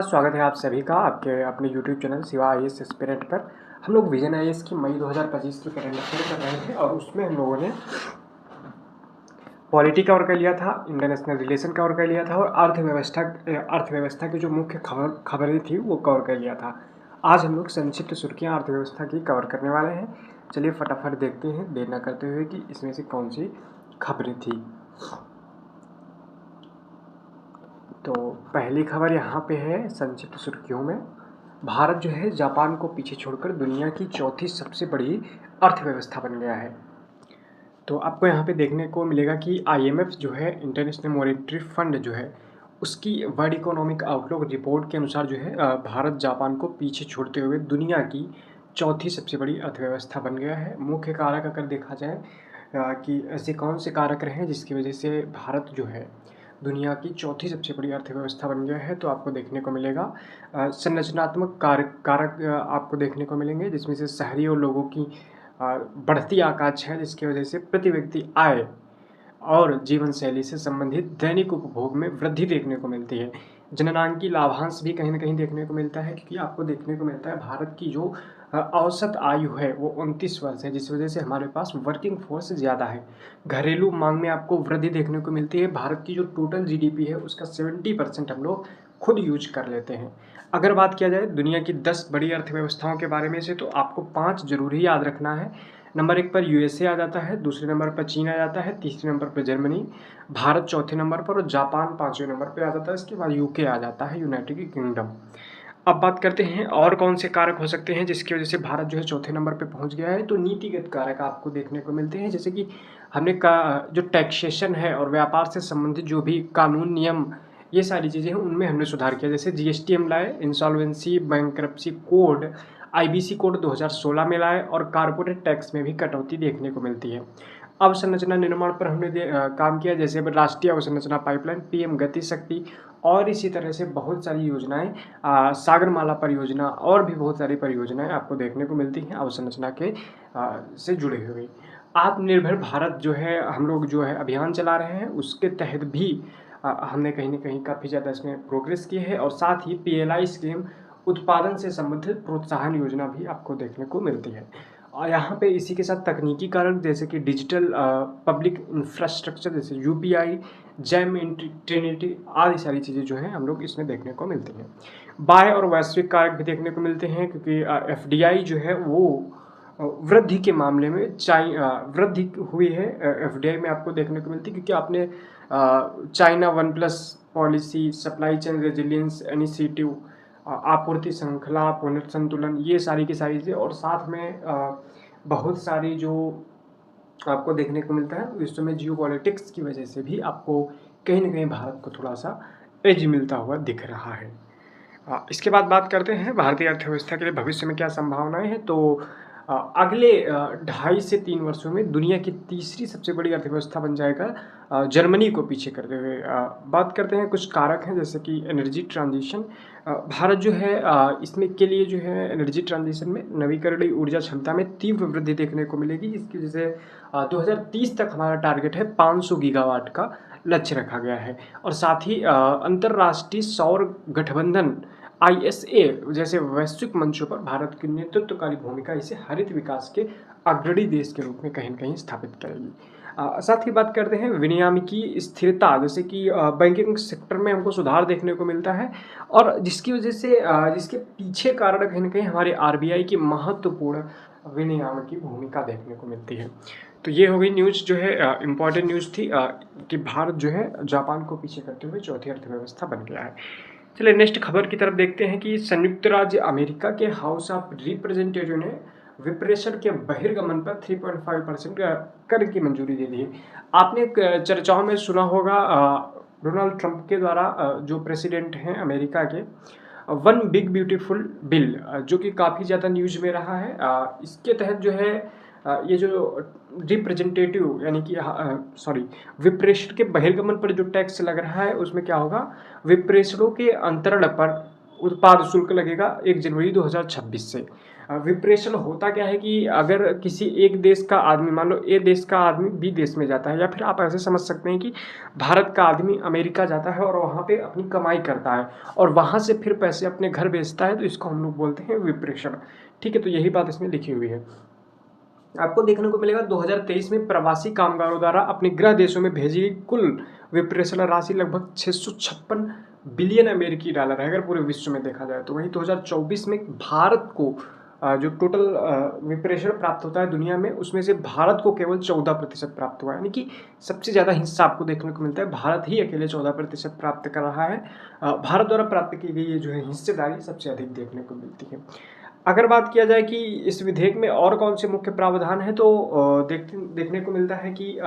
स्वागत है आप सभी का आपके अपने YouTube channel Shiva IAS aspirant पर। हम लोग विजन आईएएस की मई 2025 की करंट अफेयर कर रहे थे और उसमें हम लोगों ने पॉलिटी कवर कर लिया था, इंटरनेशनल रिलेशन कवर कर लिया था और अर्थव्यवस्था की जो मुख्य खबरें थी वो कवर कर लिया था। आज हम लोग संक्षिप्त सुर्खियाँ अर्थव्यवस्था की कवर करने वाले हैं। चलिए फटाफट देखते हैं देर न करते हुए कि इसमें से कौन सी खबरें थी। तो पहली खबर यहाँ पे है संक्षिप्त सुर्खियों में, भारत जो है जापान को पीछे छोड़कर दुनिया की चौथी सबसे बड़ी अर्थव्यवस्था बन गया है। तो आपको यहाँ पे देखने को मिलेगा कि आईएमएफ जो है, इंटरनेशनल मॉनेटरी फंड जो है, उसकी वर्ल्ड इकोनॉमिक आउटलुक रिपोर्ट के अनुसार जो है भारत जापान को पीछे छोड़ते हुए दुनिया की चौथी सबसे बड़ी अर्थव्यवस्था बन गया है। मुख्य कारक अगर देखा जाए कि ऐसे कौन से कारक रहे हैं जिसकी वजह से भारत जो है दुनिया की चौथी सबसे बड़ी अर्थव्यवस्था बन गया है, तो आपको देखने को मिलेगा संरचनात्मक कारक आपको देखने को मिलेंगे, जिसमें से शहरी और लोगों की बढ़ती आकांक्षा है, जिसकी वजह से प्रति व्यक्ति आय और जीवन शैली से संबंधित दैनिक उपभोग में वृद्धि देखने को मिलती है। जननांगी लाभांश भी कहीं न कहीं देखने को मिलता है, क्योंकि आपको देखने को मिलता है भारत की जो औसत आयु है वो 29 वर्ष है, जिस वजह से हमारे पास वर्किंग फोर्स ज़्यादा है। घरेलू मांग में आपको वृद्धि देखने को मिलती है। भारत की जो टोटल जीडीपी है उसका 70% हम लोग खुद यूज कर लेते हैं। अगर बात किया जाए दुनिया की 10 बड़ी अर्थव्यवस्थाओं के बारे में से, तो आपको 5 ज़रूर ही याद रखना है। नंबर 1 पर यूएसए आ जाता है, दूसरे नंबर पर चीन आ जाता है, तीसरे नंबर पर जर्मनी, भारत चौथे नंबर पर और जापान पाँचवें नंबर पर आ जाता है। इसके बाद यूके आ जाता है, यूनाइटेड किंगडम। अब बात करते हैं और कौन से कारक हो सकते हैं जिसकी वजह से भारत जो है चौथे नंबर पे पहुंच गया है। तो नीतिगत कारक आपको देखने को मिलते हैं, जैसे कि हमने जो टैक्सेशन है और व्यापार से संबंधित जो भी कानून नियम ये सारी चीज़ें हैं उनमें हमने सुधार किया। जैसे जीएसटी हम लाए, insolvency bankruptcy code IBC code 2016 में लाए और कारपोरेट टैक्स में भी कटौती देखने को मिलती है। अवसंरचना निर्माण पर हमने काम किया, जैसे राष्ट्रीय अवसंरचना पाइपलाइन, पीएम गति शक्ति और इसी तरह से बहुत सारी योजनाएं, सागरमाला परियोजना और भी बहुत सारी परियोजनाएं आपको देखने को मिलती हैं अवसंरचना के से जुड़े हुए। आत्मनिर्भर भारत जो है हम लोग जो है अभियान चला रहे हैं, उसके तहत भी हमने कहीं न कहीं काफ़ी ज़्यादा इसमें प्रोग्रेस की है और साथ ही पीएलआई स्कीम उत्पादन से संबंधित प्रोत्साहन योजना भी आपको देखने को मिलती है। और यहाँ पे इसी के साथ तकनीकी कारण जैसे कि डिजिटल पब्लिक इंफ्रास्ट्रक्चर जैसे यूपीआई, जैम ट्रिनिटी आदि सारी चीज़ें जो हैं हम लोग इसमें देखने को मिलती हैं। बाह्य और वैश्विक कारक भी देखने को मिलते हैं, क्योंकि एफडीआई जो है वो वृद्धि के मामले में वृद्धि हुई है एफडीआई में आपको देखने को मिलती है, क्योंकि आपने China one plus policy, supply chain resilience initiative, आपूर्ति श्रृंखला पुनर्संतुलन, ये सारी की सारी चीज़ें और साथ में बहुत सारी जो आपको देखने को मिलता है उस समय जियोपॉलिटिक्स की वजह से भी आपको कहीं न कहीं भारत को थोड़ा-सा एज मिलता हुआ दिख रहा है। इसके बाद बात करते हैं भारतीय अर्थव्यवस्था के लिए भविष्य में क्या संभावनाएँ हैं। तो अगले 2.5 से 3 वर्षों में दुनिया की तीसरी सबसे बड़ी अर्थव्यवस्था बन जाएगा, जर्मनी को पीछे करते हुए। बात करते हैं कुछ कारक हैं जैसे कि एनर्जी ट्रांजिशन। भारत जो है इसमें के लिए जो है एनर्जी ट्रांजिशन में नवीकरणीय ऊर्जा क्षमता में तीव्र वृद्धि देखने को मिलेगी, जिसकी वजह से 2030 तक हमारा टारगेट है 500 गीगावाट का लक्ष्य रखा गया है। और साथ ही अंतर्राष्ट्रीय सौर गठबंधन आईएसए जैसे वैश्विक मंचों पर भारत की नेतृत्वकारी भूमिका इसे हरित विकास के अग्रणी देश के रूप में कहीं न कहीं स्थापित करेगी। साथ ही बात करते हैं विनियामकी स्थिरता, जैसे कि बैंकिंग सेक्टर में हमको सुधार देखने को मिलता है और जिसकी वजह से जिसके पीछे कारण कहीं न कहीं हमारे आरबीआई की महत्वपूर्ण विनियामकी भूमिका देखने को मिलती है। तो ये हो गई न्यूज़ जो है इम्पोर्टेंट न्यूज़ थी कि भारत जो है जापान को पीछे करते हुए चौथी अर्थव्यवस्था बन गया है। चलिए नेक्स्ट खबर की तरफ देखते हैं कि संयुक्त राज्य अमेरिका के हाउस ऑफ रिप्रेजेंटेटिव ने विप्रेशर के बहिर्गमन पर 3.5% कर की मंजूरी दे दी है। आपने चर्चाओं में सुना होगा डोनाल्ड ट्रंप के द्वारा जो प्रेसिडेंट हैं अमेरिका के, वन बिग ब्यूटीफुल बिल, जो कि काफ़ी ज़्यादा न्यूज़ में रहा है। इसके तहत जो है ये जो रिप्रेजेंटेटिव यानी कि सॉरी विप्रेशर के बहिर्गमन पर जो टैक्स लग रहा है उसमें क्या होगा, विप्रेशरों के अंतरण पर उत्पाद शुल्क लगेगा 1 जनवरी 2026 से। विप्रेशण होता क्या है कि अगर किसी एक देश का आदमी, मान लो ए देश का आदमी बी देश में जाता है, या फिर आप ऐसे समझ सकते हैं कि भारत का आदमी अमेरिका जाता है और वहाँ पे अपनी कमाई करता है और वहाँ से फिर पैसे अपने घर भेजता है, तो इसको हम लोग बोलते हैं विप्रेशण। ठीक है, तो यही बात इसमें लिखी हुई है। आपको देखने को मिलेगा 2023 में प्रवासी कामगारों द्वारा अपने गृह देशों में भेजी गई कुल विप्रेशण राशि लगभग 656 बिलियन अमेरिकी डॉलर है, अगर पूरे विश्व में देखा जाए तो। वहीं 2024 में भारत को जो टोटल विप्रेशण प्राप्त होता है दुनिया में, उसमें से भारत को केवल 14% प्राप्त हुआ है, यानी कि सबसे ज़्यादा हिस्सा आपको देखने को मिलता है। भारत ही अकेले 14% प्राप्त कर रहा है। भारत द्वारा प्राप्त की गई ये जो है हिस्सेदारी सबसे अधिक देखने को मिलती है। अगर बात किया जाए कि इस विधेयक में और कौन से मुख्य प्रावधान हैं, तो देखने को मिलता है कि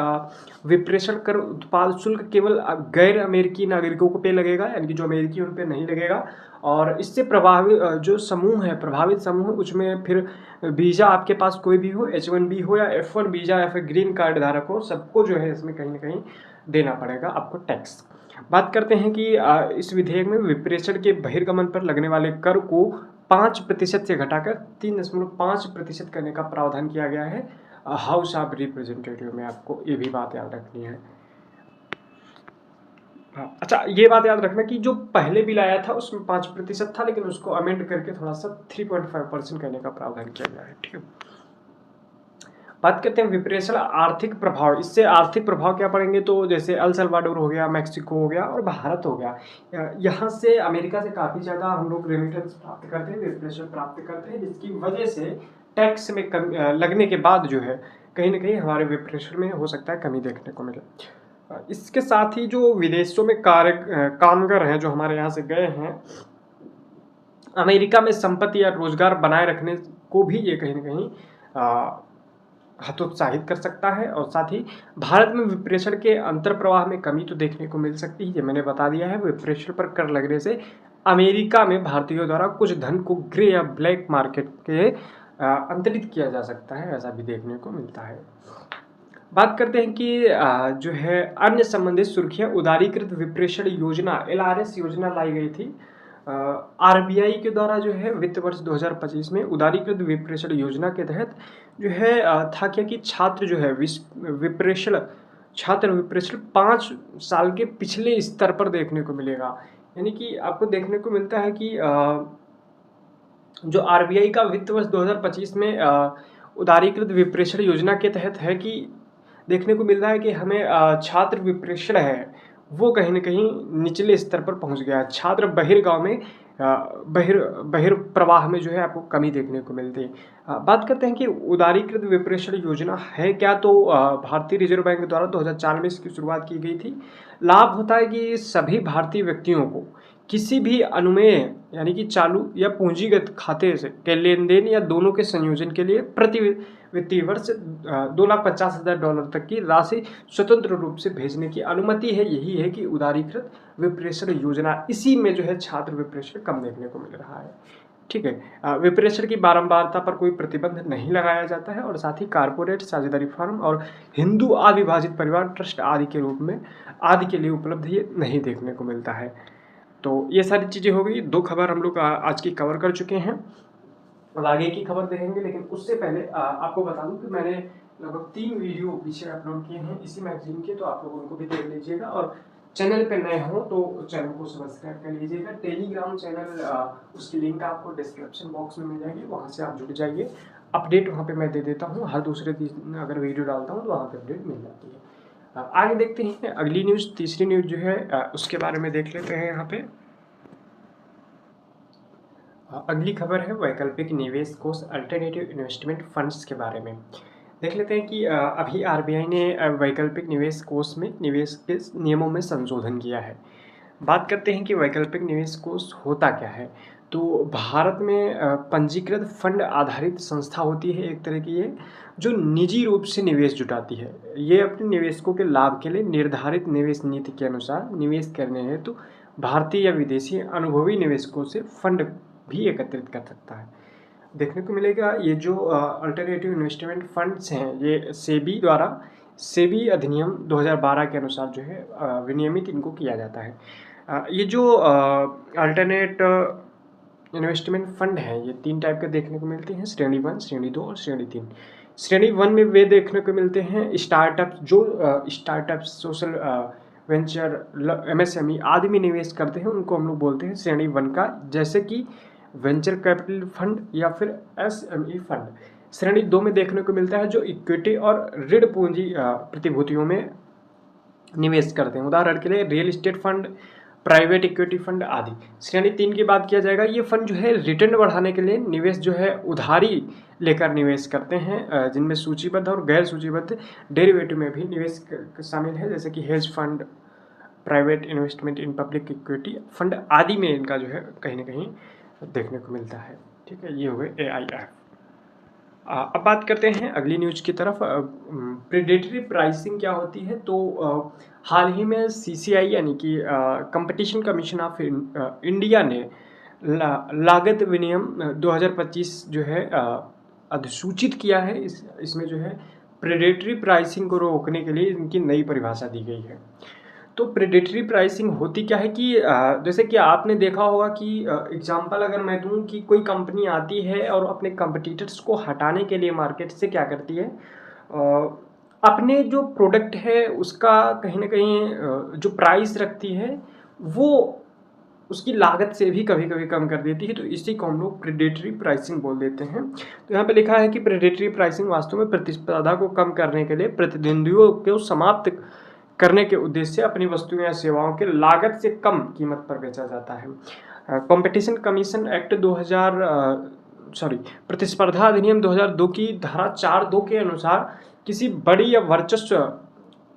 विप्रेशण कर उत्पाद शुल्क केवल गैर अमेरिकी नागरिकों को पे लगेगा, यानी कि जो अमेरिकी उन पे नहीं लगेगा। और इससे प्रभावित जो समूह है, प्रभावित समूह, उसमें फिर वीज़ा आपके पास कोई भी हो, H1B हो या F1 वीज़ा या फिर ग्रीन कार्ड धारक हो, सबको जो है इसमें कहीं ना कहीं देना पड़ेगा आपको टैक्स। बात करते हैं कि इस विधेयक में विप्रेशण के बहिर्गमन पर लगने वाले कर को 5% से घटाकर 3.5% करने का प्रावधान किया गया है हाउस ऑफ रिप्रेजेंटेटिव में। आपको ये भी बात याद रखनी है। हाँ, अच्छा, ये बात याद रखना कि जो पहले बिल आया था उसमें 5% था, लेकिन उसको अमेंड करके थोड़ा सा 3.5% करने का प्रावधान किया गया है। ठीक है, बात करते हैं विप्रेशण आर्थिक प्रभाव। इससे आर्थिक प्रभाव क्या पड़ेंगे, तो जैसे अल सल्वाडोर हो गया, मैक्सिको हो गया और भारत हो गया, यहाँ से अमेरिका से काफ़ी ज़्यादा हम लोग रेमिटेंस प्राप्त करते हैं, विप्रेशण प्राप्त करते हैं, जिसकी वजह से टैक्स में लगने के बाद जो है कहीं ना कहीं हमारे विप्रेशण में हो सकता है कमी देखने को मिले। इसके साथ ही जो विदेशों में कामगार हैं जो हमारे यहाँ से गए हैं, अमेरिका में संपत्ति या रोजगार बनाए रखने को भी ये कहीं ना कहीं हतोत्साहित कर सकता है। और साथ ही भारत में विप्रेशण के अंतर प्रवाह में कमी तो देखने को मिल सकती है, ये मैंने बता दिया है। विप्रेशण पर कर लगने से अमेरिका में भारतीयों द्वारा कुछ धन को ग्रे या ब्लैक मार्केट के अंतरित किया जा सकता है, ऐसा भी देखने को मिलता है। बात करते हैं कि जो है अन्य संबंधित सुर्खियां, उदारीकृत विप्रेशण योजना LRS योजना लाई गई थी RBI के द्वारा, जो है वित्त वर्ष 2025 में उदारीकृत विप्रेशण योजना के तहत जो है था क्या कि छात्र जो है छात्र विप्रेशण 5 साल के पिछले स्तर पर देखने को मिलेगा। यानी कि आपको देखने को मिलता है कि जो RBI का वित्त वर्ष 2025 में उदारीकृत विप्रेशण योजना के तहत है कि देखने को मिल रहा है कि हमें छात्र विप्रेशण है वो कहीं ना कहीं निचले स्तर पर पहुंच गया है। छात्र बहिर्गांव में बहिर्प्रवाह में जो है आपको कमी देखने को मिलती है। बात करते हैं कि उदारीकृत विप्रेशण योजना है क्या, तो भारतीय रिजर्व बैंक द्वारा 2004 में इसकी शुरुआत की गई थी। लाभ होता है कि सभी भारतीय व्यक्तियों को किसी भी अनुमेय यानी कि चालू या पूंजीगत खाते से के लेन देन या दोनों के संयोजन के लिए प्रति वित्तीय वर्ष $250,000 तक की राशि स्वतंत्र रूप से भेजने की अनुमति है। यही है कि उदारीकृत विप्रेशण योजना, इसी में जो है छात्र विप्रेशण कम देखने को मिल रहा है। ठीक है, विप्रेशण की बारंबारता पर कोई प्रतिबंध नहीं लगाया जाता है और साथ ही कारपोरेट, साझेदारी फर्म और हिंदू अविभाजित परिवार ट्रस्ट आदि के रूप में आदि के लिए उपलब्ध ये नहीं देखने को मिलता है। तो ये सारी चीज़ें हो गई, 2 खबर हम लोग आज की कवर कर चुके हैं। अब आगे की खबर देखेंगे, लेकिन उससे पहले आपको बता दूं कि मैंने लगभग 3 वीडियो पीछे अपलोड किए हैं इसी मैगजीन के, तो आप लोग उनको भी देख लीजिएगा। और चैनल पे नए हो तो चैनल को सब्सक्राइब कर लीजिएगा। टेलीग्राम चैनल उसकी लिंक आपको डिस्क्रिप्शन बॉक्स में मिल जाएगी, वहाँ से आप जुड़ जाइए। अपडेट वहाँ पे मैं दे देता हूँ, हर दूसरे दिन अगर वीडियो डालता हूँ तो वहाँ पे अपडेट मिल जाती है। आगे देखते हैं अगली न्यूज़, तीसरी न्यूज़ जो है उसके बारे में देख लेते हैं। यहाँ पे अगली खबर है वैकल्पिक निवेश कोष, अल्टरनेटिव इन्वेस्टमेंट फंड्स के बारे में। देख लेते हैं कि अभी RBI ने वैकल्पिक निवेश कोष में निवेश के नियमों में संशोधन किया है। बात करते हैं कि वैकल्पिक निवेश कोष होता क्या है। तो भारत में पंजीकृत फंड आधारित संस्था होती है एक तरह की, ये जो निजी रूप से निवेश जुटाती है। ये अपने निवेशकों के लाभ के लिए निर्धारित निवेश नीति के अनुसार निवेश करने हेतु तो भारतीय या विदेशी अनुभवी निवेशकों से फंड भी एकत्रित कर सकता है। देखने को मिलेगा ये जो अल्टरनेटिव इन्वेस्टमेंट फंड्स हैं, ये सेबी अधिनियम 2012 के अनुसार जो है विनियमित इनको किया जाता है। ये जो अल्टरनेट इन्वेस्टमेंट फंड हैं ये 3 टाइप के देखने को मिलते हैं, श्रेणी 1, श्रेणी 2 और श्रेणी 3। श्रेणी 1 में वे देखने को मिलते हैं स्टार्टअप जो स्टार्टअप, सोशल वेंचर, एमएसएमई आदि में निवेश करते हैं, उनको हम लोग बोलते हैं श्रेणी 1 का, जैसे कि वेंचर कैपिटल फंड या फिर एसएमई फंड। श्रेणी 2 में देखने को मिलता है जो इक्विटी और ऋण पूंजी प्रतिभूतियों में निवेश करते हैं, उदाहरण के लिए real estate fund, private equity fund आदि। श्रेणी 3 की बात किया जाएगा, ये फंड जो है रिटर्न बढ़ाने के लिए निवेश जो है उधारी लेकर निवेश करते हैं, जिनमें सूचीबद्ध और गैर सूचीबद्ध डेरिवेटिव में भी निवेश शामिल है, जैसे कि hedge fund, private investment in public equity fund आदि में इनका जो है कहीं ना कहीं देखने को मिलता है। ठीक है, ये हो गए AIF। अब बात करते हैं अगली न्यूज की तरफ। प्रेडेटरी प्राइसिंग क्या होती है, तो हाल ही में CCI यानी कि कंपटीशन कमीशन ऑफ इंडिया ने लागत विनियम 2025 जो है अधिसूचित किया है। इसमें जो है प्रेडेटरी प्राइसिंग को रोकने के लिए इनकी नई परिभाषा दी गई है। तो प्रेडेटरी प्राइसिंग होती क्या है कि जैसे कि आपने देखा होगा कि एग्जांपल अगर मैं दूं कि कोई कंपनी आती है और अपने कंपटीटर्स को हटाने के लिए मार्केट से क्या करती है, अपने जो प्रोडक्ट है उसका कहीं ना कहीं जो प्राइस रखती है वो उसकी लागत से भी कभी कभी कम कर देती है, तो इसी को हम लोग प्रेडेटरी प्राइसिंग बोल देते हैं। तो यहाँ पे लिखा है कि प्रेडेटरी प्राइसिंग वास्तव में प्रतिस्पर्धा को कम करने के लिए प्रतिद्वंदियों को समाप्त करने के उद्देश्य से अपनी वस्तुओं या सेवाओं के लागत से कम कीमत पर बेचा जाता है। कंपटीशन कमीशन एक्ट 2000 प्रतिस्पर्धा अधिनियम 2002 की धारा 4(2) के अनुसार किसी बड़ी या वर्चस्व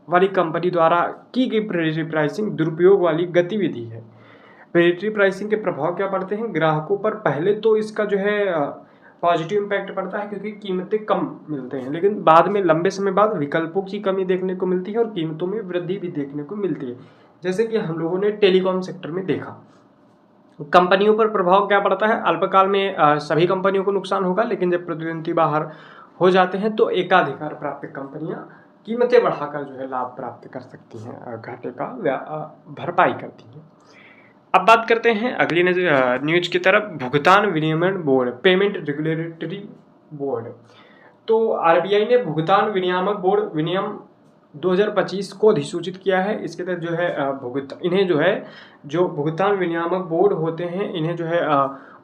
वाली कंपनी द्वारा की गई प्रेडेटरी प्राइसिंग दुरुपयोग वाली गतिविधि है। प्रेडेटरी प्राइसिंग के प्रभाव क्या पड़ते हैं ग्राहकों पर? पहले तो इसका जो है पॉजिटिव इम्पैक्ट पड़ता है क्योंकि कीमतें कम मिलते हैं, लेकिन बाद में लंबे समय बाद विकल्पों की कमी देखने को मिलती है और कीमतों में वृद्धि भी देखने को मिलती है, जैसे कि हम लोगों ने टेलीकॉम सेक्टर में देखा। कंपनियों पर प्रभाव क्या पड़ता है? अल्पकाल में सभी कंपनियों को नुकसान होगा, लेकिन जब प्रतिद्वंदी बाहर हो जाते हैं तो एकाधिकार प्राप्त कंपनियां कीमतें बढ़ाकर जो है लाभ प्राप्त कर सकती हैं, घाटे का भरपाई करती हैं। अब बात करते हैं अगली न्यूज की तरफ, भुगतान विनियमन बोर्ड, पेमेंट रेगुलेटरी बोर्ड। तो RBI ने भुगतान विनियामक बोर्ड विनियम 2025 को अधिसूचित किया है। इसके तहत जो है इन्हें जो है जो भुगतान विनियामक बोर्ड होते हैं, इन्हें जो है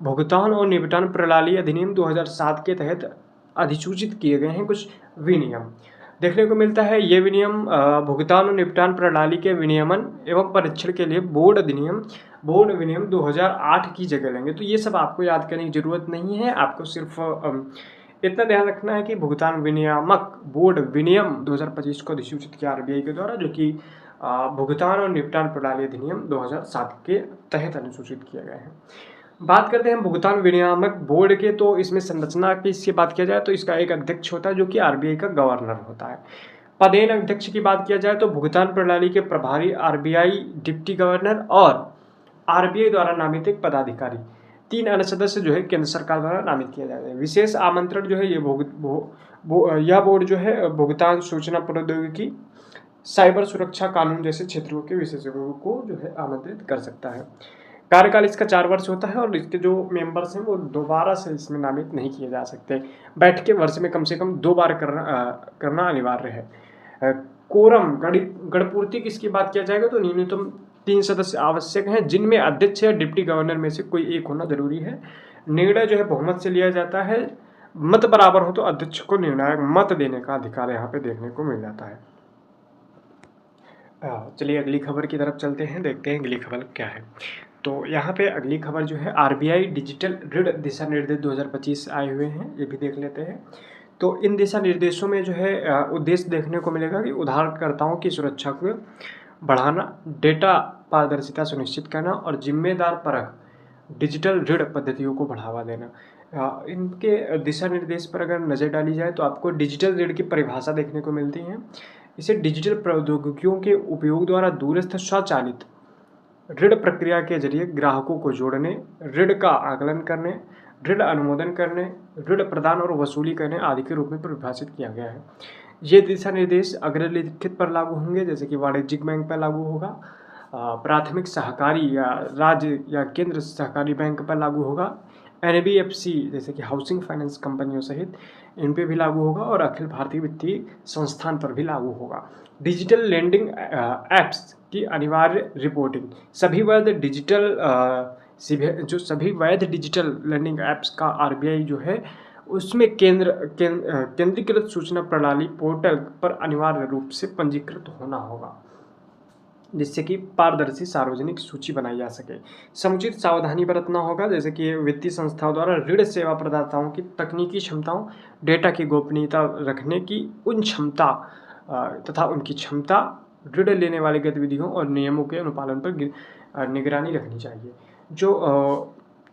भुगतान और निपटान प्रणाली अधिनियम 2007 के तहत अधिसूचित किए गए हैं कुछ विनियम देखने को मिलता है। ये विनियम भुगतान और निपटान प्रणाली के विनियमन एवं परीक्षण के लिए बोर्ड विनियम 2008 की जगह लेंगे। तो ये सब आपको याद करने की जरूरत नहीं है, आपको सिर्फ इतना ध्यान रखना है कि भुगतान विनियामक बोर्ड विनियम 2025 को अधिसूचित किया RBI के द्वारा, जो कि भुगतान और निपटान प्रणाली अधिनियम 2007 के तहत अनुसूचित किया गया है। बात करते हैं भुगतान विनियामक बोर्ड के, तो इसमें संरचना की इसकी बात किया जाए तो इसका एक अध्यक्ष होता है जो कि RBI का गवर्नर होता है। पदेन अध्यक्ष की बात किया जाए तो भुगतान प्रणाली के प्रभारी RBI डिप्टी गवर्नर और RBI द्वारा नामित एक पदाधिकारी, 3 अन्य सदस्य जो है केंद्र सरकार द्वारा नामित किया जाता है। विशेष आमंत्रण जो है ये यह बोर्ड जो है भुगतान, सूचना प्रौद्योगिकी, साइबर सुरक्षा, कानून जैसे क्षेत्रों के विशेषज्ञों को जो है आमंत्रित कर सकता है। कार्यकाल इसका 4 वर्ष होता है और इसके जो मेंबर्स हैं वो दोबारा से इसमें नामित नहीं किए जा सकते। बैठ के वर्ष में कम से कम 2 बार करना अनिवार्य है। कोरम गणपूर्ति की इसकी बात किया जाएगा तो न्यूनतम 3 सदस्य आवश्यक हैं, जिनमें अध्यक्ष या डिप्टी गवर्नर में से कोई एक होना जरूरी है। निर्णय जो है बहुमत से लिया जाता है, मत बराबर हो तो अध्यक्ष को निर्णायक मत देने का अधिकार यहाँ पे देखने को मिल जाता है। चलिए अगली खबर की तरफ चलते हैं, देखते हैं अगली खबर क्या है। तो यहाँ पे अगली खबर जो है RBI डिजिटल ऋण दिशा निर्देश 2025 आए हुए हैं, ये भी देख लेते हैं। तो इन दिशा निर्देशों में जो है उद्देश्य देखने को मिलेगा कि उधारकर्ताओं की सुरक्षा को बढ़ाना, डेटा पारदर्शिता सुनिश्चित करना और जिम्मेदार परख डिजिटल ऋण पद्धतियों को बढ़ावा देना। इनके दिशा निर्देश पर अगर नज़र डाली जाए तो आपको डिजिटल ऋण की परिभाषा देखने को मिलती है। इसे डिजिटल प्रौद्योगिकियों के उपयोग द्वारा दूरस्थ स्वचालित ऋण प्रक्रिया के जरिए ग्राहकों को जोड़ने, ऋण का आकलन करने, ऋण अनुमोदन करने, ऋण प्रदान और वसूली करने आदि के रूप में परिभाषित किया गया है। ये दिशा निर्देश अग्रलिखित पर लागू होंगे, जैसे कि वाणिज्यिक बैंक पर लागू होगा, प्राथमिक सहकारी या राज्य या केंद्र सहकारी बैंक पर लागू होगा। एनबीएफसी जैसे कि हाउसिंग फाइनेंस कंपनियों सहित इन पे भी लागू होगा और अखिल भारतीय वित्तीय संस्थान पर भी लागू होगा। डिजिटल लेंडिंग एप्स की अनिवार्य रिपोर्टिंग। सभी वैध डिजिटल लेंडिंग एप्स का आरबीआई जो है उसमें केंद्रीकृत सूचना प्रणाली पोर्टल पर अनिवार्य रूप से पंजीकृत होना होगा, जिससे कि पारदर्शी सार्वजनिक सूची बनाई जा सके। समुचित सावधानी बरतना होगा, जैसे कि वित्तीय संस्थाओं द्वारा ऋण सेवा प्रदाताओं की तकनीकी क्षमताओं, डेटा की गोपनीयता रखने की उन क्षमता तथा उनकी क्षमता, ऋण लेने वाली गतिविधियों और नियमों के अनुपालन पर निगरानी रखनी चाहिए। जो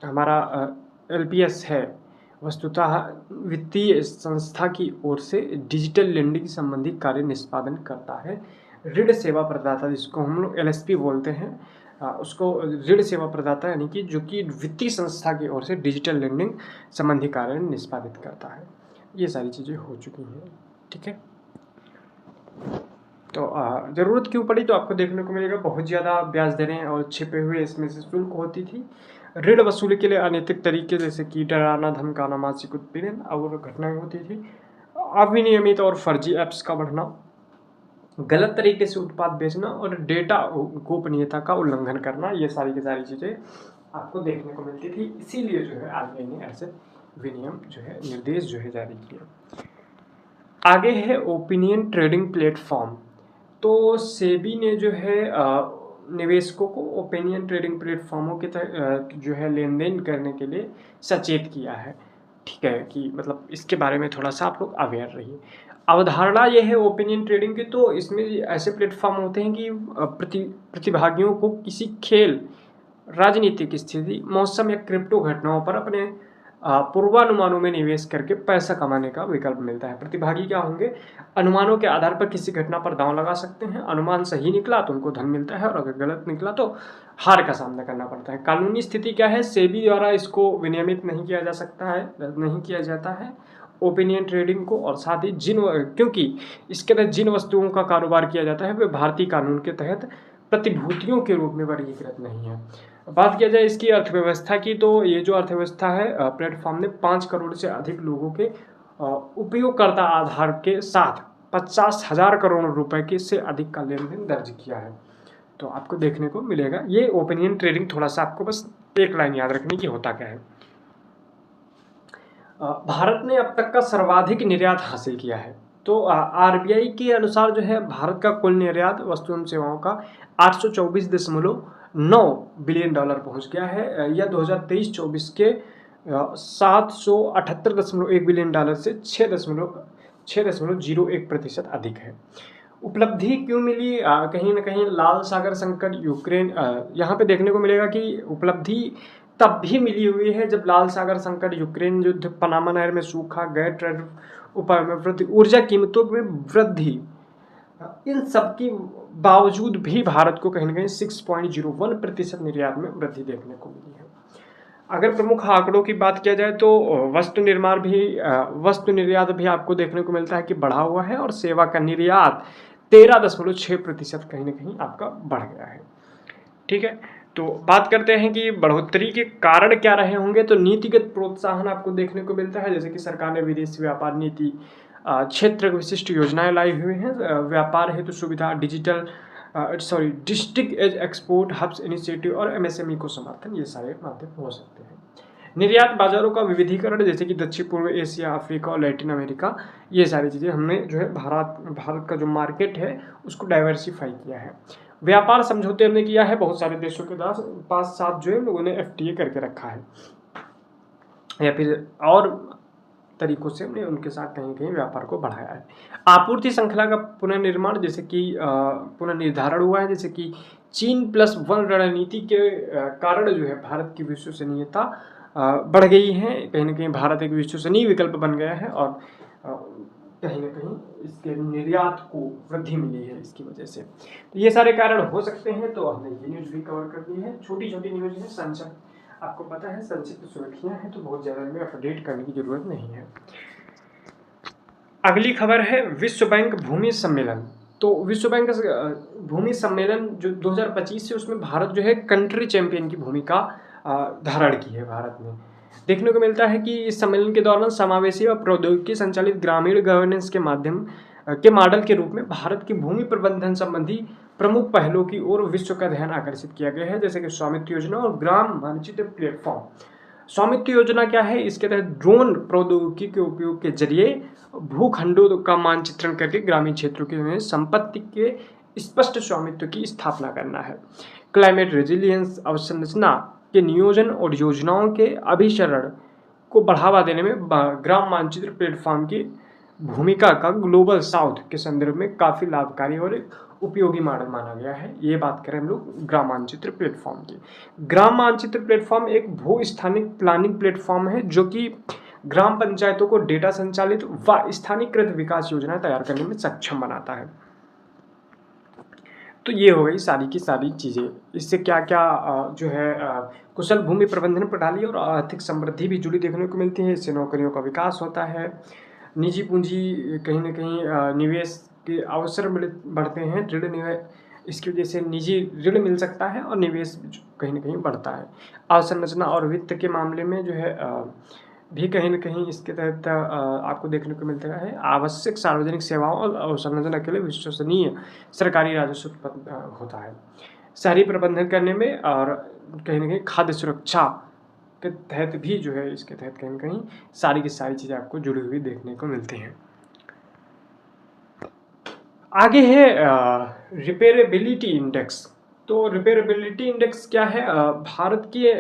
हमारा एलपीएस है वस्तुतः वित्तीय संस्था की ओर से डिजिटल लेंडिंग संबंधी कार्य निष्पादन करता है। ऋण सेवा प्रदाता जिसको हम लोग एलएसपी बोलते हैं, उसको ऋण सेवा प्रदाता यानी कि जो कि वित्तीय संस्था की ओर से डिजिटल लेंडिंग संबंधी कार्य निष्पादित करता है। ये सारी चीज़ें हो चुकी हैं, ठीक है। तो ज़रूरत क्यों पड़ी, तो आपको देखने को मिलेगा बहुत ज़्यादा ब्याज दरें और छिपे हुए इसमें से शुल्क होती थी। ऋण वसूली के लिए अनैतिक तरीके जैसे कि डराना धमकाना, मानसिक उत्पीड़न और घटनाएं होती थी। अविनियमित और फर्जी ऐप्स का बढ़ना, गलत तरीके से उत्पाद बेचना और डेटा गोपनीयता का उल्लंघन करना, ये सारी की सारी चीज़ें आपको देखने को मिलती थी। इसीलिए जो है आरबीआई ने ऐसे विनियम जो है निर्देश जो है जारी किए। आगे है ओपिनियन ट्रेडिंग प्लेटफॉर्म। तो सेबी ने जो है निवेशकों को ओपिनियन ट्रेडिंग प्लेटफॉर्मों के तहत जो है लेन देन करने के लिए सचेत किया है, ठीक है, कि मतलब इसके बारे में थोड़ा सा आप लोग अवेयर रहिए। अवधारणा ये है ओपिनियन ट्रेडिंग की, तो इसमें ऐसे प्लेटफॉर्म होते हैं कि प्रतिभागियों को किसी खेल, राजनीतिक स्थिति, मौसम या क्रिप्टो घटनाओं पर अपने पूर्वानुमानों में निवेश करके पैसा कमाने का विकल्प मिलता है। प्रतिभागी क्या होंगे, अनुमानों के आधार पर किसी घटना पर दांव लगा सकते हैं। अनुमान सही निकला तो उनको धन मिलता है और अगर गलत निकला तो हार का सामना करना पड़ता है। कानूनी स्थिति क्या है, सेबी द्वारा इसको विनियमित नहीं किया जा सकता है, नहीं किया जाता है ओपिनियन ट्रेडिंग को। और साथ ही क्योंकि इसके तहत जिन वस्तुओं का कारोबार किया जाता है वे भारतीय कानून के तहत प्रतिभूतियों के रूप में वर्गीकृत नहीं है। बात किया जाए इसकी अर्थव्यवस्था की, तो ये जो अर्थव्यवस्था है प्लेटफॉर्म ने 5 करोड़ से अधिक लोगों के उपयोगकर्ता आधार के साथ 50,000 करोड़ रुपए के से अधिक का लेन देन दर्ज किया है। तो आपको देखने को मिलेगा ये ओपिनियन ट्रेडिंग, थोड़ा सा आपको बस एक लाइन याद रखने की होता क्या है। भारत ने अब तक का सर्वाधिक निर्यात हासिल किया है। तो आरबीआई के अनुसार जो है भारत का कुल निर्यात वस्तु एवं सेवाओं का 824.9 बिलियन डॉलर पहुंच गया है। यह 2023-24 के 778.1 बिलियन डॉलर से 6.01% अधिक है। उपलब्धि क्यों मिली, कहीं ना कहीं लाल सागर संकट, यूक्रेन, यहाँ पे देखने को मिलेगा कि उपलब्धि तब भी मिली हुई है जब लाल सागर संकट, यूक्रेन युद्ध, पनामा नहर में सूखा, गैर ट्रेड उपाय में वृद्धि, ऊर्जा कीमतों में वृद्धि, इन सब की बावजूद भी भारत को कहीं ना कहीं 6.01% निर्यात में वृद्धि देखने को मिली है। अगर प्रमुख आंकड़ों की बात किया जाए तो वस्तु निर्यात भी आपको देखने को मिलता है कि बढ़ा हुआ है और सेवा का निर्यात 13.6% कहीं ना कहीं आपका बढ़ गया है, ठीक है। तो बात करते हैं कि बढ़ोतरी के कारण क्या रहे होंगे, तो नीतिगत प्रोत्साहन आपको देखने को मिलता है, जैसे कि सरकार ने विदेशी व्यापार नीति, क्षेत्र विशिष्ट योजनाएं लाई हुई हैं, व्यापार हेतु सुविधा, district as export hubs initiative और एमएसएमई को समर्थन, ये सारे माध्यम हो सकते हैं। निर्यात बाजारों का विविधीकरण, जैसे कि दक्षिण पूर्व एशिया, अफ्रीका और लैटिन अमेरिका, ये सारी चीज़ें हमने जो है भारत का जो मार्केट है उसको डाइवर्सिफाई किया है। व्यापार समझौते हमने किया है बहुत सारे देशों के पास साथ जो है लोगों ने एफटीए करके रखा है, या फिर और तरीकों से हमने उनके साथ कहीं कहीं व्यापार को बढ़ाया है। आपूर्ति श्रृंखला का पुनर्निर्माण, जैसे कि पुनर्निर्धारण हुआ है, जैसे कि चीन+1 रणनीति के कारण जो है भारत की विश्वसनीयता बढ़ गई है। कहीं ना कहीं भारत एक विश्वसनीय विकल्प बन गया है और कहीं ना कहीं इसके निर्यात को वृद्धि मिली है इसकी वजह से। तो ये सारे कारण हो सकते हैं, तो हमने ये न्यूज़ भी कवर कर दी है। छोटी छोटी न्यूज़ है, संक्षिप्त, आपको पता है संक्षिप्त सुर्खियां हैं, तो बहुत ज़्यादा में अपडेट करने की जरूरत नहीं है। अगली खबर है विश्व बैंक भूमि सम्मेलन। तो विश्व बैंक का भूमि सम्मेलन जो 2025 है उसमें भारत जो है कंट्री चैंपियन की भूमिका धारण की है भारत ने। देखने को मिलता है कि इस सम्मेलन के दौरान समावेशी और प्रौद्योगिकी संचालित ग्रामीण गवर्नेंस के माध्यम के मॉडल के रूप में भारत की भूमि प्रबंधन संबंधी प्रमुख पहलों की ओर विश्व का ध्यान आकर्षित किया गया है, जैसे कि स्वामित्व योजना और ग्राम मानचित्र प्लेटफॉर्म। स्वामित्व योजना क्या है? इसके तहत ड्रोन प्रौद्योगिकी के उपयोग के जरिए भूखंडों का मानचित्रण करके ग्रामीण क्षेत्रों के संपत्ति के स्पष्ट स्वामित्व की स्थापना करना है। क्लाइमेट रेजिलियंस अवसंरचना के नियोजन और योजनाओं के अभिसरण को बढ़ावा देने में ग्राम मानचित्र प्लेटफॉर्म की भूमिका का ग्लोबल साउथ के संदर्भ में काफ़ी लाभकारी और एक उपयोगी मॉडल माना गया है। ये बात करें हम लोग ग्राम मानचित्र प्लेटफॉर्म की। ग्राम मानचित्र प्लेटफॉर्म एक भू स्थानिक प्लानिंग प्लेटफॉर्म है जो कि ग्राम पंचायतों को डेटा संचालित व स्थानीयकृत विकास योजनाएं तैयार करने में सक्षम बनाता है। तो ये हो गई सारी की सारी चीज़ें। इससे क्या क्या जो है कुशल भूमि प्रबंधन प्रणाली और आर्थिक समृद्धि भी जुड़ी देखने को मिलती है। इससे नौकरियों का विकास होता है, निजी पूंजी कहीं ना कहीं निवेश के अवसर बढ़ते हैं, ऋण निवेश इसकी वजह से निजी ऋण मिल सकता है और निवेश कहीं ना कहीं बढ़ता है। अवसंरचना और वित्त के मामले में जो है भी कहीं ना कहीं इसके तहत आपको देखने को मिलता है आवश्यक सार्वजनिक सेवाओं और अवसंरचना के लिए विश्वसनीय सरकारी राजस्व उत्पन्न होता है। शहरी प्रबंधन करने में और कहीं ना कहीं खाद्य सुरक्षा के तहत भी जो है इसके तहत कहीं ना कहीं सारी की सारी चीज़ें आपको जुड़ी हुई देखने को मिलती हैं। आगे है रिपेयरेबिलिटी इंडेक्स। तो रिपेयरेबिलिटी इंडेक्स क्या है? भारत के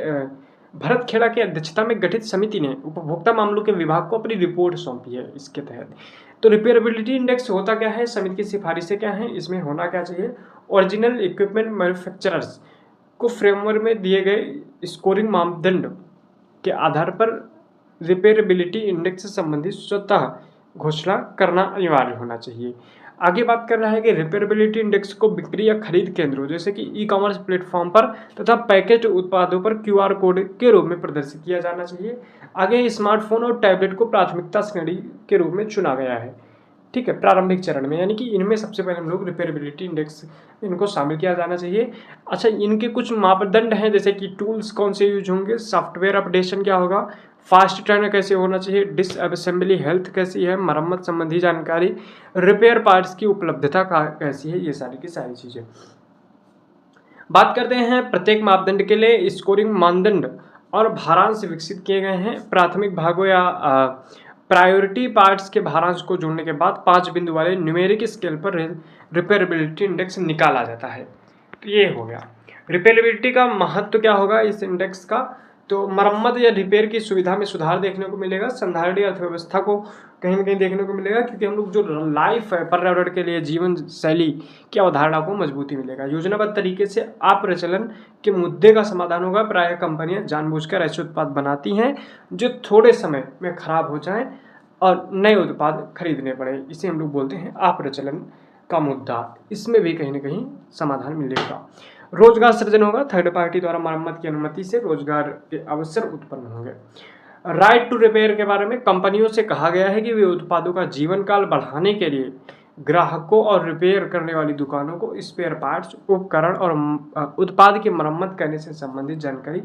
भरत खेड़ा की अध्यक्षता में गठित समिति ने उपभोक्ता मामलों के विभाग को अपनी रिपोर्ट सौंपी है इसके तहत। तो रिपेयरेबिलिटी इंडेक्स होता क्या है, समिति की सिफारिशें क्या हैं, इसमें होना क्या चाहिए? ओरिजिनल इक्विपमेंट मैन्युफैक्चरर्स को फ्रेमवर्क में दिए गए स्कोरिंग मापदंड के आधार पर रिपेयरेबिलिटी इंडेक्स से संबंधित स्वतः घोषणा करना अनिवार्य होना चाहिए। आगे बात कर रहा है कि रिपेयरेबिलिटी इंडेक्स को बिक्री या खरीद केंद्रों जैसे कि ई कॉमर्स प्लेटफॉर्म पर तथा पैकेज उत्पादों पर QR कोड के रूप में प्रदर्शित किया जाना चाहिए। आगे स्मार्टफोन और टैबलेट को प्राथमिकता श्रेणी के रूप में चुना गया है, ठीक है, प्रारंभिक चरण में, यानी कि इनमें सबसे पहले हम लोग रिपेयरेबिलिटी इंडेक्स इनको शामिल किया जाना चाहिए। अच्छा, इनके कुछ मापदंड हैं जैसे कि टूल्स कौन से यूज होंगे, सॉफ्टवेयर अपडेशन क्या होगा, फास्ट टर्न कैसे होना चाहिए, डिसअसेंबली हेल्थ कैसी है, मरम्मत संबंधी जानकारी, रिपेयर पार्ट्स की उपलब्धता कैसी है, ये सारी की सारी चीज़ें। बात करते हैं प्रत्येक मापदंड के लिए स्कोरिंग मानदंड और भारांश विकसित किए गए हैं। प्राथमिक भागों या प्रायोरिटी पार्ट्स के भारांश को जोड़ने के बाद 5 बिंदु वाले न्यूमेरिक स्केल पर रिपेयरेबिलिटी इंडेक्स निकाला जाता है। तो ये हो गया रिपेयरेबिलिटी का महत्व क्या होगा इस इंडेक्स का। तो मरम्मत या रिपेयर की सुविधा में सुधार देखने को मिलेगा, संधारणीय अर्थव्यवस्था को कहीं ना कहीं देखने को मिलेगा, क्योंकि हम लोग जो लाइफ है पर्यावरण के लिए जीवन शैली की अवधारणा को मजबूती मिलेगा। योजनाबद्ध तरीके से अप्रचलन के मुद्दे का समाधान होगा। प्रायः कंपनियां जानबूझकर ऐसे उत्पाद बनाती हैं जो थोड़े समय में खराब हो जाएं और नए उत्पाद खरीदने पड़े, इसे हम लोग बोलते हैं अप्रचलन का मुद्दा। इसमें भी कहीं ना कहीं समाधान मिलेगा। रोजगार सृजन होगा, थर्ड पार्टी द्वारा मरम्मत की अनुमति से रोजगार के अवसर उत्पन्न होंगे। राइट टू रिपेयर के बारे में कंपनियों से कहा गया है कि वे उत्पादों का जीवन काल बढ़ाने के लिए ग्राहकों और रिपेयर करने वाली दुकानों को स्पेयर पार्ट्स, उपकरण और उत्पाद की मरम्मत करने से संबंधित जानकारी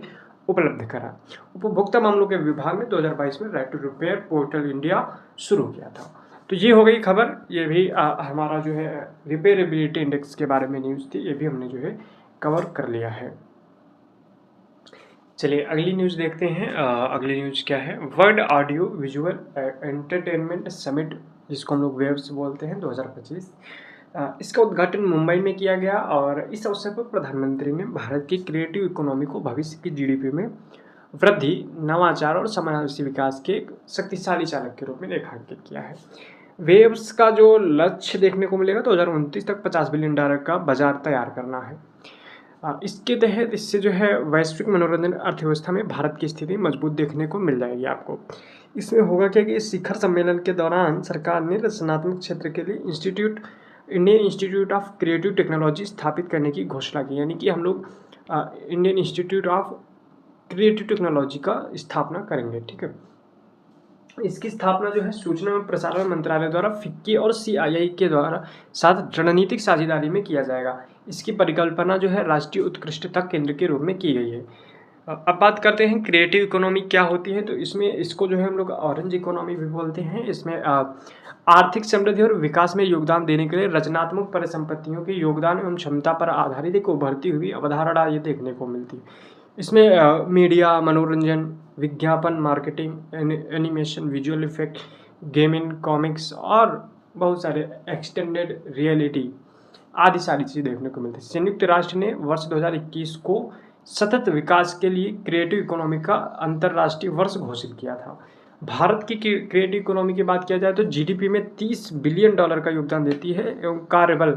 उपलब्ध करा। उपभोक्ता मामलों के विभाग ने 2022 में right to repair portal India शुरू किया था। तो ये हो गई खबर, ये भी हमारा जो है रिपेयरेबिलिटी इंडेक्स के बारे में न्यूज़ थी, ये भी हमने जो है कवर कर लिया है। चलिए अगली न्यूज़ देखते हैं। अगली न्यूज़ क्या है? World audio visual entertainment summit, जिसको हम लोग वेव्स बोलते हैं, 2025, इसका उद्घाटन मुंबई में किया गया और इस अवसर पर प्रधानमंत्री ने भारत की क्रिएटिव इकोनॉमी को भविष्य की GDP में वृद्धि, नवाचार और समावेशी विकास के एक शक्तिशाली चालक के रूप में रेखांकित किया है। वेव्स का जो लक्ष्य देखने को मिलेगा 2029 तक $50 बिलियन का बाजार तैयार करना है। इसके तहत इससे जो है वैश्विक मनोरंजन अर्थव्यवस्था में भारत की स्थिति मजबूत देखने को मिल जाएगी आपको। इसमें होगा क्या कि इस शिखर सम्मेलन के दौरान सरकार ने रचनात्मक क्षेत्र के लिए Indian institute of creative technology स्थापित करने की घोषणा की, यानी कि हम लोग Indian institute of creative technology का स्थापना करेंगे, ठीक है। इसकी स्थापना जो है सूचना एवं प्रसारण मंत्रालय द्वारा फिक्की और सीआईआई के द्वारा साथ रणनीतिक साझेदारी में किया जाएगा। इसकी परिकल्पना जो है राष्ट्रीय उत्कृष्टता केंद्र के रूप में की गई है। अब बात करते हैं क्रिएटिव इकोनॉमी क्या होती है। तो इसमें इसको जो है हम लोग ऑरेंज इकोनॉमी भी बोलते हैं। इसमें आर्थिक समृद्धि और विकास में योगदान देने के लिए रचनात्मक परिसंपत्तियों के योगदान एवं क्षमता पर आधारित एक उभरती हुई अवधारणा ये देखने को मिलती है। इसमें मीडिया, मनोरंजन, विज्ञापन, marketing, animation, visual effect, gaming, comics और बहुत सारे एक्सटेंडेड रियलिटी आदि सारी चीज़ें देखने को मिलती है। संयुक्त राष्ट्र ने वर्ष 2021 को सतत विकास के लिए क्रिएटिव इकोनॉमी का अंतर्राष्ट्रीय वर्ष घोषित किया था। भारत की क्रिएटिव इकोनॉमी की बात किया जाए तो जीडीपी में $30 बिलियन का योगदान देती है एवं कार्यबल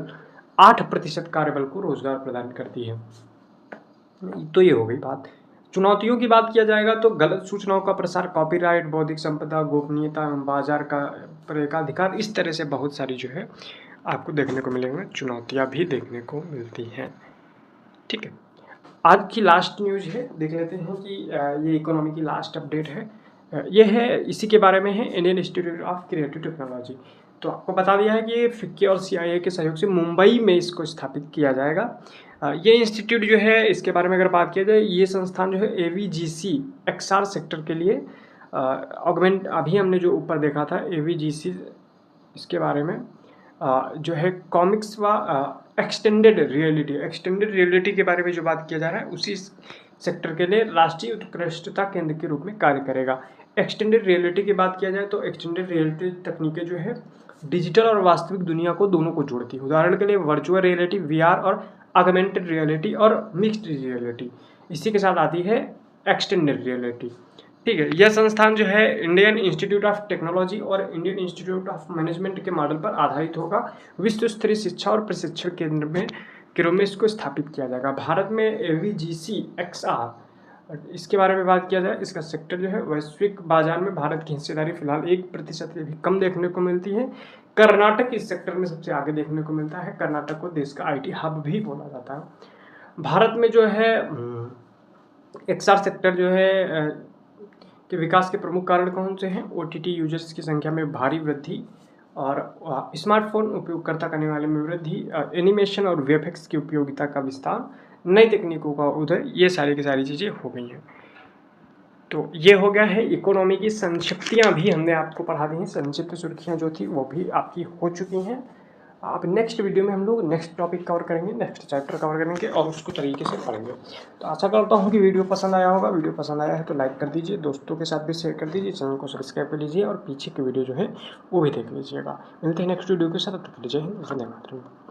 8% कार्यबल को रोजगार प्रदान करती है। तो ये हो गई बात। चुनौतियों की बात किया जाएगा तो गलत सूचनाओं का प्रसार, कॉपीराइट, बौद्धिक संपदा, गोपनीयता एवं बाजार का एकाधिकार, इस तरह से बहुत सारी जो है आपको देखने को मिलेंगे, चुनौतियाँ भी देखने को मिलती हैं। ठीक है, आज की लास्ट न्यूज़ है, देख लेते हैं कि ये इकोनॉमी की लास्ट अपडेट है। ये है, इसी के बारे में है, Indian institute of creative technology. तो आपको बता दिया है कि फिक्की और सीआईआई के सहयोग से मुंबई में इसको स्थापित किया जाएगा। ये इंस्टीट्यूट जो है, इसके बारे में अगर बात किया जाए, ये संस्थान जो है एवीजीसी एक्सआर सेक्टर के लिए ऑगमेंट, अभी हमने जो ऊपर देखा था एवीजीसी, इसके बारे में जो है कॉमिक्स व एक्सटेंडेड रियलिटी के बारे में जो बात किया जा रहा है, उसी सेक्टर के लिए राष्ट्रीय उत्कृष्टता केंद्र के रूप में कार्य करेगा। एक्सटेंडेड रियलिटी की बात किया जाए तो एक्सटेंडेड रियलिटी तकनीकें जो है डिजिटल और वास्तविक दुनिया को दोनों को जोड़ती है। उदाहरण के लिए वर्चुअल रियलिटी, वीआर और ऑगमेंटेड रियलिटी और मिक्स्ड रियलिटी, इसी के साथ आती है एक्सटेंडेड रियलिटी। ठीक है, यह संस्थान जो है इंडियन इंस्टीट्यूट ऑफ टेक्नोलॉजी और इंडियन इंस्टीट्यूट ऑफ मैनेजमेंट के मॉडल पर आधारित होगा। विश्व स्तरीय शिक्षा और प्रशिक्षण केंद्र में के रूप में इसको स्थापित किया जाएगा। भारत में एवीजीसी एक्सआर, इसके बारे में बात किया जाए, इसका सेक्टर जो है वैश्विक बाजार में भारत की हिस्सेदारी फिलहाल 1% से भी कम देखने को मिलती है। कर्नाटक इस सेक्टर में सबसे आगे देखने को मिलता है। कर्नाटक को देश का आईटी हब भी बोला जाता है। भारत में जो है एक्सआर सेक्टर जो है कि विकास के प्रमुख कारण कौन से हैं? ओटीटी यूजर्स की संख्या में भारी वृद्धि और स्मार्टफोन उपयोगकर्ता करने वाले में वृद्धि, एनिमेशन और वीएफएक्स की उपयोगिता का विस्तार, नई तकनीकों का उदय, ये सारी की सारी चीज़ें हो गई हैं। तो ये हो गया है इकोनॉमी की संक्षिप्तियाँ भी हमने आपको पढ़ा दी हैं, संक्षिप्त सुर्खियाँ जो थी वो भी आपकी हो चुकी हैं। अब नेक्स्ट वीडियो में हम लोग नेक्स्ट टॉपिक कवर करेंगे, नेक्स्ट चैप्टर कवर करेंगे और उसको तरीके से पढ़ेंगे। तो आशा करता हूँ कि वीडियो पसंद आया होगा। वीडियो पसंद आया है तो लाइक कर दीजिए, दोस्तों के साथ भी शेयर कर दीजिए, चैनल को सब्सक्राइब कर लीजिए और पीछे की वीडियो जो है वो भी देख लीजिएगा। मिलते हैं नेक्स्ट वीडियो के साथ, तब तक के लिए जय हिंद, वंदे मातरम।